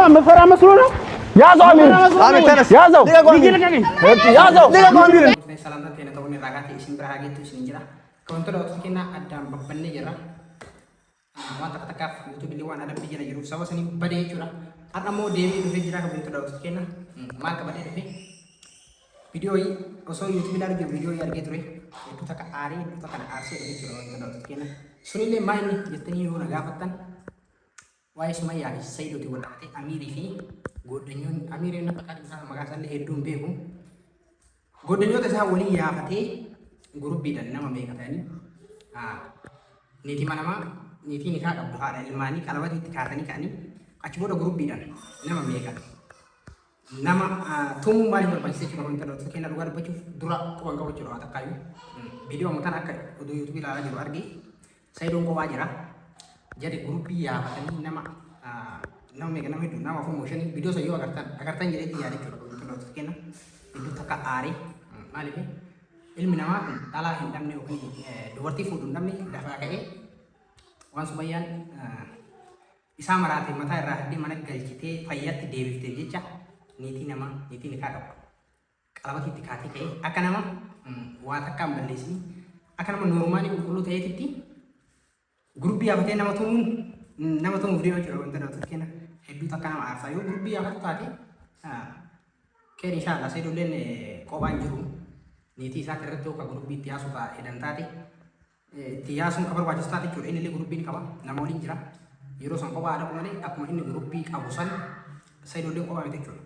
مفرع مسؤول يا زامير امير تنس يا زو يا زو سلام تينا تو ني راغاتي اسم براغي تو سنجرا كونتو دوت كينا ادام ببني جرا ما تكتكاف يوتيوب لي وانا دم بيجي يرو سوا سني بدي جرا انا مو ديمي دو جرا كونتو دوت كينا ما كبدي دي فيديو اي اوسو يوتيوب دار فيديو يار گيتري تو تك اري تو تك ارسي دي جرا كونتو دوت كينا سوني لي ماين يتني هو نغافتن واي سمايا سيدو تي وداتي اميري في goddanyoon amiireen akka isaa magaasallee hedduun beeku goddanyoota isaa walii yaafatee gurubbiidhaan nama beekatanii niitii manamaa niitiin isaa qabdu haadha ilmaanii qalabatiitti kaatanii ka'anii achi booda gurubbiidhaan nama beekan nama tumuu maaliif barbaachisa jechuudha kan ta'u kenna dhugaa dubbachuuf dura quban qabachuu dha takkaayyuu viidiyoo mutaan akka oduu yuutuubii ilaalaa jiru argee sayidoon qophaa jira jedhe gurubbii yaafatanii nama mega nama itu nama promotion video saya agartan jadi dia ada kalau sekian itu tak ari mali ilmu nama talah hindam ni okey dua tifu dundam ni dah pakai wan subayan isa marati mata rah di mana galjite fayat dewi terjeca niti nama niti nikah kalau kita kati ke akan nama wata kam balesi akan nama normani ukulu teh titi grup dia apa nama tuh video coba untuk sekian hedduu takka nama aarsaa yoo gurbii akka taate keen inshallah sai dolleen qophaan jiru niitii isaa irratti yookaan gurbii itti yaasuu jedhan taate itti yaasuun ka barbaachisu taate jechuudha inni illee gurbiin qaba nama waliin jira yeroo san qophaa adaqu malee akkuma inni gurbii qabu san sai dolleen qophaa miti jechuudha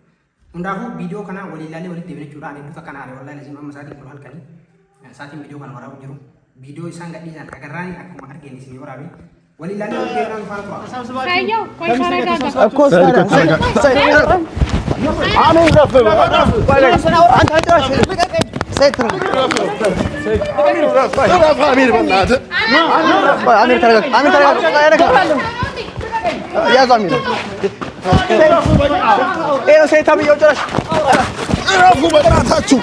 hundaafuu viidiyoo kana walii ilaalee walitti deebine jechuudha hedduu takka naare wallaahi lazim amma isaatiin kun halkanii isaatiin viidiyoo kana waraabu jiru viidiyoo isaan gadhiisan agarraanii akkuma argeen isinii waraabe ولي لا نقدر نفرقها. سايو كويس هذا. أكوس هذا. عامل رفض. أنت هتروح. سيتر. أمير رفض. رفض أمير بالله. أمير ترى. أمير ترى. يا زميل. إيه سيتر بيجي ترى. رفض بدنا تاچو.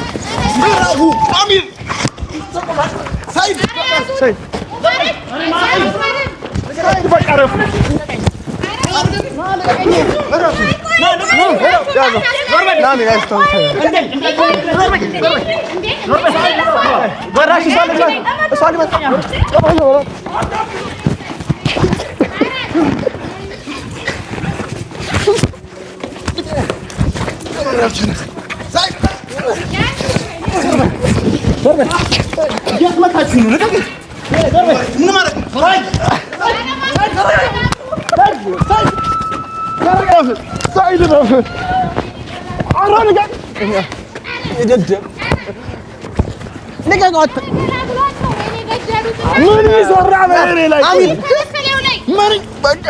رفض أمير. سيد. سيد. بقرف نامي يا استاذ وراشي صالح سعيد رافع عراني قاعد يدد لقى قعدت من يسرع غيري لك امير ماني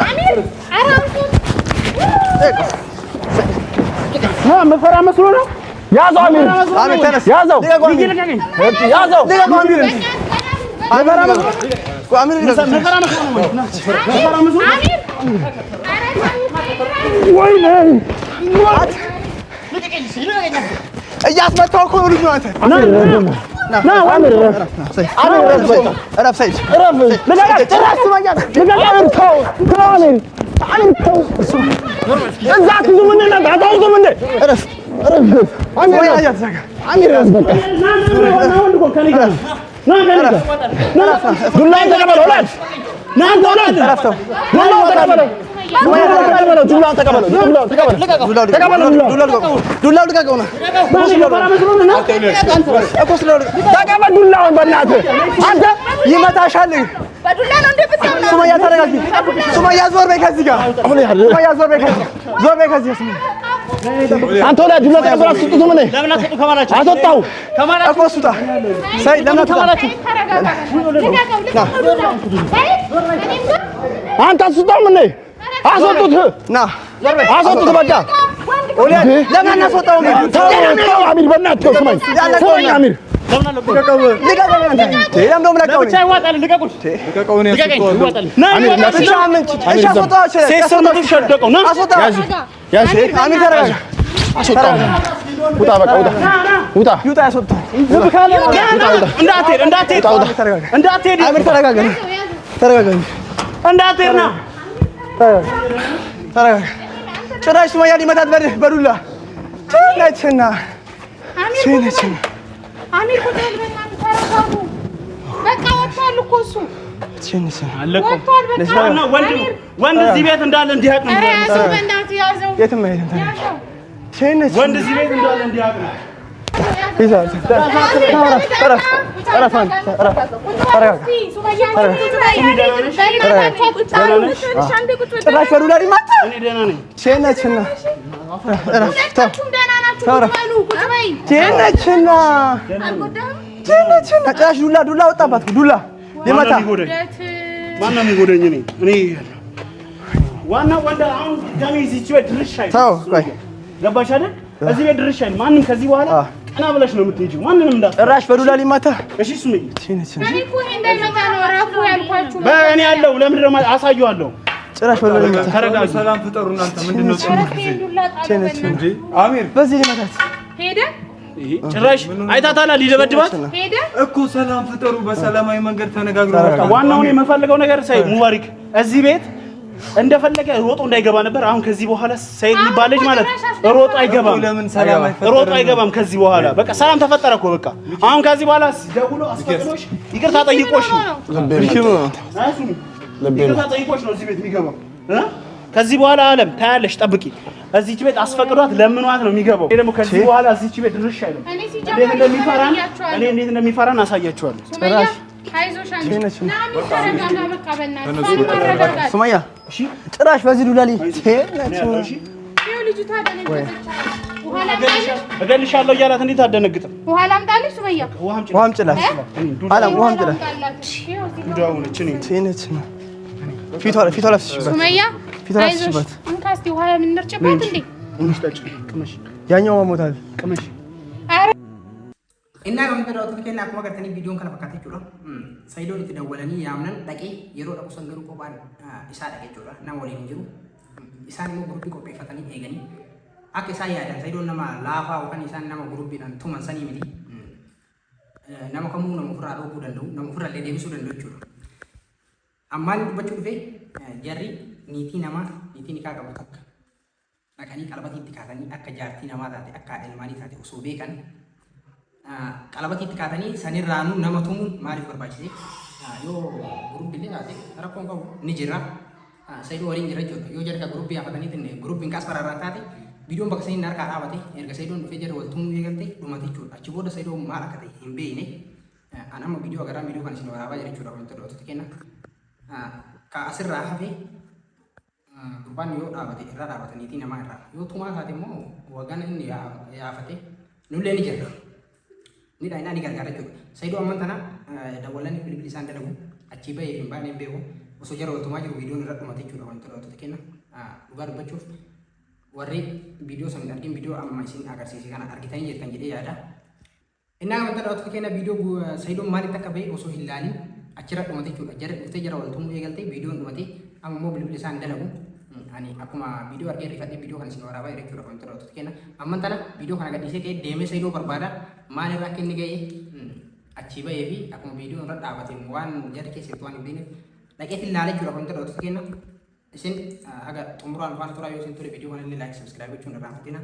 امير عرانكم ها مفرع مسؤول يا زو امير امير تنس يا زو يجي لك يا زو لقى امير مفرع مسؤول امير مفرع مسؤول امير وينه وات اياس ما تاكل ورجوا انت لا عامر عامر رف سيد رف لا تراس ما جاب لا تو عامر عامر تو ازاك زمن انت هتعوز من ده رف رف عامر يا زك عامر رزقك انا اقول كان يقول لا والله انت قبل اولاد نعم اولاد عرفته والله تقبلوا جملة تقبلوا جملة تقبلوا دولار تقبلوا تقبل دولار بناته أنت يمتى شالي سمايا ترى سمايا زور بكذا سمايا زور بكذا أنت ولا جملة تقبلوا سوتو مني لمن أسوتو كمانا أسوتو كمانا أكو سوتا سيد لمن كمانا أنت سوتو مني أسوتو نا አስወጡት በቃ ለምን አናስወጣውም? ተው አሚር በእናትህ ስማኝ አሚር ጭራሽ ሱመያ ሊመታት በዱላ ቸነችና አሚር ቁጥር በእናትህ ተረጋጉ። በቃ ወጥቷል እኮ እሱ ወጥቷል። በቃ ወንድ እዚህ ቤት እንዳለ እንዲያውቅ ነው። ያዘው በእናትህ ያዘው። የትም አይሄድም። ወንድ እዚህ ቤት እንዳለ እንዲያውቅ ነው። ጭራሽ በዱላ ሊመታ ቸነችና ጭራሽ ዱላ ወጣባት። ዱላ ሊመታ ማነው የሚጎዳኝ? እኔ ዋናው ወንድ አሁን ጋሚ እዚህ ቤት ድርሻ ገባሽ አይደል? እዚህ ቤት ድርሻ ማንም ከዚህ በኋላ ቀና ብለሽ ነው የምትሄጂው። ማንንም እንዳት ጭራሽ በዱላ ሊመታ። እሺ ሱመያ እኔ እኮ እንዳይመታ ነው እራሱ ያልኳችሁ። በእኔ ያለው ለምንድን ነው አሳየዋለሁ። ጭራሽ በዱላ ሊመታ። ተረጋጉ። ሰላም ፍጠሩ እናንተ። ምንድነው አሚር በዚህ ሊመታት ሄደ። ጭራሽ አይታታላ ሊደበድባት ሄደ እኮ። ሰላም ፍጠሩ፣ በሰላማዊ መንገድ ተነጋግሩ። ዋናው እኔ የምፈልገው ነገር ሳይ ሙባሪክ እዚህ ቤት እንደፈለገ ሮጦ እንዳይገባ ነበር። አሁን ከዚህ በኋላ ሰይድ የሚባል ልጅ ማለት ሮጦ አይገባም። ለምን ሰላም አይፈጠርም? ሮጦ አይገባም ከዚህ በኋላ በቃ ሰላም ተፈጠረ እኮ በቃ። አሁን ከዚህ በኋላ ደውሎ አስፈቅዶሽ ይቅርታ ጠይቆሽ ነው ይቅርታ ጠይቆሽ ነው እዚህ ቤት የሚገባው። ከዚህ በኋላ አለም ታያለሽ፣ ጠብቂ። እዚህች ቤት አስፈቅዷት ለምኗት ነው የሚገባው። እኔ ደግሞ ከዚህ በኋላ እዚህች ቤት ድርሽ አይደለም። እንዴት እንደሚፈራን አሳያችኋለሁ። ሱመያ ጭራሽ በዚህ ዱላ እገልሻለሁ እያላት እንዴት አትደነግጥም? ውሃ ላምጣልሽ ሱመያ? ውሃም ጭላሽ ፊቷ ለፍስሽበት ሱመያ አይዞሽ። እንካ እስኪ ውሃ የምንርጭበት እንዴ ያኛው ማሞታል ቅመሽ እና ከምትደው ትከና አኩማ ገርተኒ ቪዲዮን ከነ ፈካተ ጩራ ሳይዶን ትደወለኒ ያምነን ደቂ የሮ ደቁ ሰንገሩ ቆባን ኢሳ ደቂ ጩራ እና ወሊ እንጅሩ ኢሳን ሞ ግሩፕ ቆጴ ፈተኒ ኤገኒ አከ ኢሳ ያዳ ሳይዶን ነማ ላፋ ወከን ኢሳን ነማ ግሩፕ ዳን ቱመን ሰኒ ሚዲ ነማ ከሙ ነማ ፍራ ዶ ደንዱ ነማ ፍራ ለዴቢሱ ደንዱ ጩራ አማን ዱበቹ ዱፌ ጀሪ ኒቲ ነማ ኒቲ ኒካ ቀቡ ተክ አከኒ ቀለበቲ ትካተኒ አከ ጃርቲ ነማ ታቴ አከ ኤልማኒ ታቴ ኡሱ ቤከን ቀለበት ይትካተኒ ሰኒራኑ ነመቱሙ ማሪፍ በርባቺ ዮ ግሩፕ ዲሌ አቴ ረኮን ቀቡ ንጅራ ሰይዶ ወሪን ጅራ ጆ ዮ ጀርካ ግሩፕ ያፈተኒ ትነ ግሩፕ እንካስ ፈራራታቴ ቪዲዮን በከሰኒ ናርካ አባቴ ኤርገ ሰይዶን ዱፌ ጀር ወልቱሙ ይገልቴ ዱማቴ ቹ አቺ ቦደ ሰይዶ ማራከቴ ሂምቤኔ አናማ ቪዲዮ አገራ ቪዲዮ ካን ሲኖ ወራባ ጀር ቹ ዳው እንተዶ ተከና ከአስራ ሀፌ ጉርባን ዮ ዳባቴ ኢራ ዳባተኒ ቲ ነማ ኢራ ዮ ቱማ ታቴ ሞ ወገን ያፈቴ ኑሌኒ ጀራ ni daina ni gargara jodo saido amantana dawalani bilbil san dalagu achi bay mbane bego oso jaro to maji video ni ratto mate chudo on to kenna lugar bachuf warri video san dargin video amma sin agar sisi kana argitan yertan jede yada inna amantana to kenna video saido mali takabe oso hilali achi ratto mate chudo jar ufte jaro to mu egalte video no mate amma mo bilbil san dalagu ani akuma video arge rifate video kan sin wara bay rek chudo on to kenna amantana video kana gadise ke deme saido barbada maal irraa kenni ga'ee achi ba'ee fi akkuma viidiyoon irra dhaabateen waan jara keessatti waan hin beekneef dhaqeetti ilaalee jira kan ta'u kenna isin aga xumuraan waan turaa yoo isin ture viidiyoo kana illee laayik sabskiraayib gochuun irraa fatina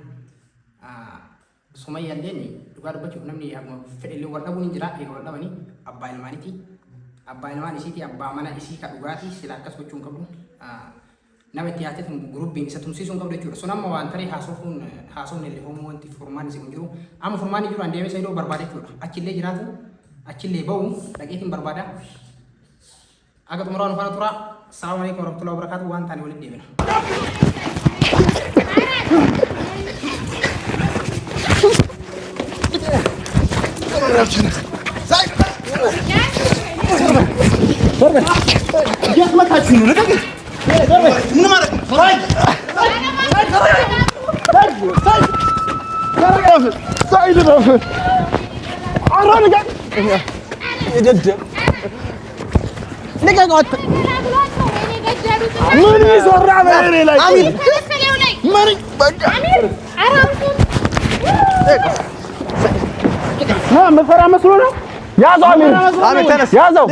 Sumayyaa illee dhugaa dubbachuuf namni akkuma fedhe illee wal dhabuun hin jira eega wal dhabanii abbaa ilmaaniiti abbaa ilmaan isiiti abbaa mana isii ka dhugaatii sila akkas gochuun qabdu nama itti yaatee gurubbiin isa tumsiisuun qabdu jechuudha. Sun amma waan taree haasofne illee homoo wanti furmaan isin jiru. Amma furmaan jiru andeemee sayyidoo barbaada jechuudha. Achillee jiraatu, achillee ba'u, dhaqeetiin barbaada. Aga xumuraan ufana turaa. Assalamu alaikum warahmatullahi wabarakatuh. Waan taane walitti deebina. Yes, what has you? Look at it. Hey, ያዘው አሚር ተነስ ያዘው